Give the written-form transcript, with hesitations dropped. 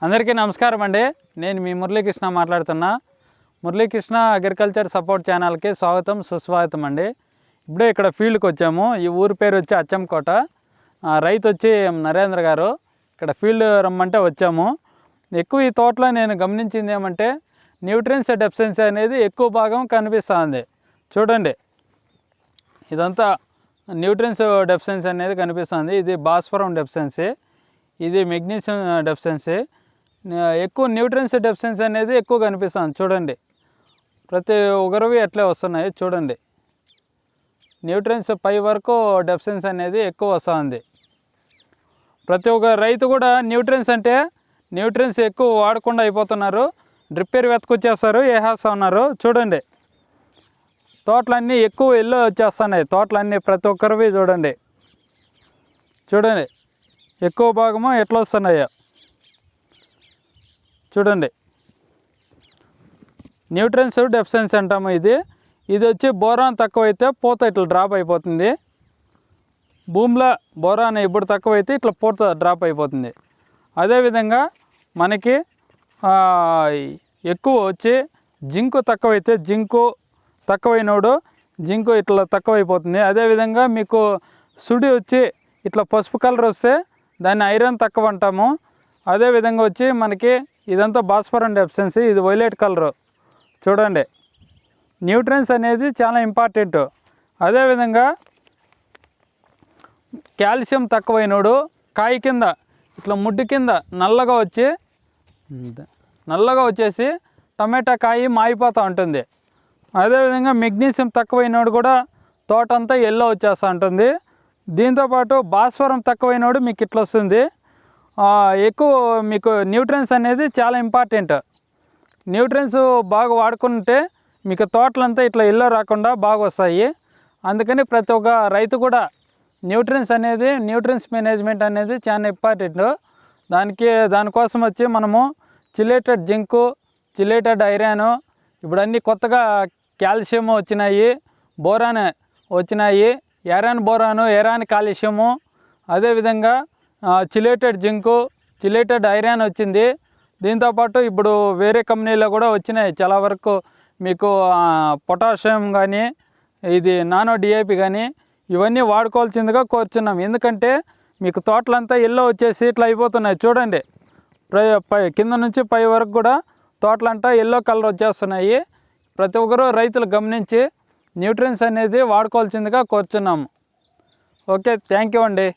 అందరికీ నమస్కారం అండి. నేను మీ మురళీకృష్ణ మాట్లాడుతున్నా. మురళీకృష్ణ అగ్రికల్చర్ సపోర్ట్ ఛానల్కి స్వాగతం సుస్వాగతం అండి. ఇప్పుడే ఇక్కడ ఫీల్డ్కి వచ్చాము. ఈ ఊరి పేరు వచ్చి అచ్చంకోట. రైతు వచ్చి నరేంద్ర గారు. ఇక్కడ ఫీల్డ్ రమ్మంటే వచ్చాము. ఎక్కువ ఈ తోటలో నేను గమనించింది ఏమంటే న్యూట్రియన్స్ డెఫిషియన్సీ అనేది ఎక్కువ భాగం కనిపిస్తుంది. చూడండి, ఇదంతా న్యూట్రియన్స్ డెఫిషియన్సీ అనేది కనిపిస్తుంది. ఇది భాస్వరం డెఫిషియన్సీ, ఇది మెగ్నీషియం డెఫిషియన్సీ. ఎక్కువ న్యూట్రియన్స్ డెఫిషియన్సీ అనేది ఎక్కువ కనిపిస్తుంది. చూడండి, ప్రతి ఒక్కరివి ఎట్లే వస్తున్నాయి. చూడండి, న్యూట్రియన్స్ పై వరకు డెఫిషియన్సీ అనేది ఎక్కువ వస్తుంది. ప్రతి ఒక్క రైతు కూడా న్యూట్రియన్స్ అంటే న్యూట్రియన్స్ ఎక్కువ వాడకుండా అయిపోతున్నారు. డ్రిప్పేర్ వెతకొచ్చేస్తారు, వేసేస్తూ ఉన్నారు. చూడండి, తోటలన్నీ ఎక్కువ ఎల్లో వచ్చేస్తున్నాయి. తోటలన్నీ ప్రతి ఒక్కరివి చూడండి, చూడండి ఎక్కువ భాగము ఎట్లా వస్తున్నాయో చూడండి. న్యూట్రియన్స్ డెఫిషియన్సీ అంటాము. ఇది వచ్చి బోరాన్ తక్కువైతే పూత ఇట్లా డ్రాప్ అయిపోతుంది. భూమిలో బోరాన్ ఇప్పుడు తక్కువైతే ఇట్లా పూత డ్రాప్ అయిపోతుంది. అదేవిధంగా మనకి ఎక్కువ వచ్చి జింకు తక్కువైతే జింకు తక్కువైనప్పుడు జింకు ఇట్లా తక్కువైపోతుంది. అదేవిధంగా మీకు సుడి వచ్చి ఇట్లా పసుపు కలర్ వస్తే దాన్ని ఐరన్ తక్కువ అంటాము. అదేవిధంగా వచ్చి మనకి ఇదంతా భాస్వరం డెఫిషియన్సీ, ఇది వైలెట్ కలరు. చూడండి, న్యూట్రియన్స్ అనేది చాలా ఇంపార్టెంట్. అదేవిధంగా కాల్షియం తక్కువైనడు కాయ కింద ఇట్లా ముడ్డు కింద నల్లగా వచ్చేసి టమాటా కాయ మాయిపోతూ ఉంటుంది. అదేవిధంగా మెగ్నీషియం తక్కువైనడు కూడా తోట అంతా ఎల్లో వచ్చేస్తూ ఉంటుంది. దీంతోపాటు భాస్వరం తక్కువైనడు మీకు ఇట్లా వస్తుంది. ఎక్కువ మీకు న్యూట్రియన్స్ అనేది చాలా ఇంపార్టెంట్. న్యూట్రియన్స్ బాగా వాడుకుంటే మీకు తోటలంతా ఇట్లా ఎల్లో రాకుండా బాగా వస్తాయి. అందుకని ప్రతి ఒక్క రైతు కూడా న్యూట్రియన్స్ మేనేజ్మెంట్ అనేది చాలా ఇంపార్టెంట్. దానికోసం వచ్చి మనము చిలేటెడ్ జింకు, చిలేటెడ్ ఐరన్, ఇప్పుడు అన్నీ కొత్తగా కాల్షియం వచ్చినాయి, బోరాన్ వచ్చినాయి, ఎరాన్ బోరాను, ఎరాన్ కాల్షియము, అదేవిధంగా చిలేటెడ్ జింకు, చిలేటెడ్ ఐరన్ వచ్చింది. దీంతోపాటు ఇప్పుడు వేరే కంపెనీలో కూడా వచ్చినాయి చాలా వరకు. మీకు పొటాషియం కానీ, ఇది నానో డిఏపి కానీ, ఇవన్నీ వాడుకోవాల్సిందిగా కోరుచున్నాం. ఎందుకంటే మీకు తోటలంతా ఎల్లో వచ్చేసి ఇట్లా అయిపోతున్నాయి. చూడండి, కింద నుంచి పై వరకు కూడా తోటలంతా ఎల్లో కలర్ వచ్చేస్తున్నాయి. ప్రతి ఒక్కరూ రైతులు గమనించి న్యూట్రియన్స్ అనేది వాడుకోవాల్సిందిగా కోరుచున్నాము. ఓకే, థ్యాంక్ యూ అండి.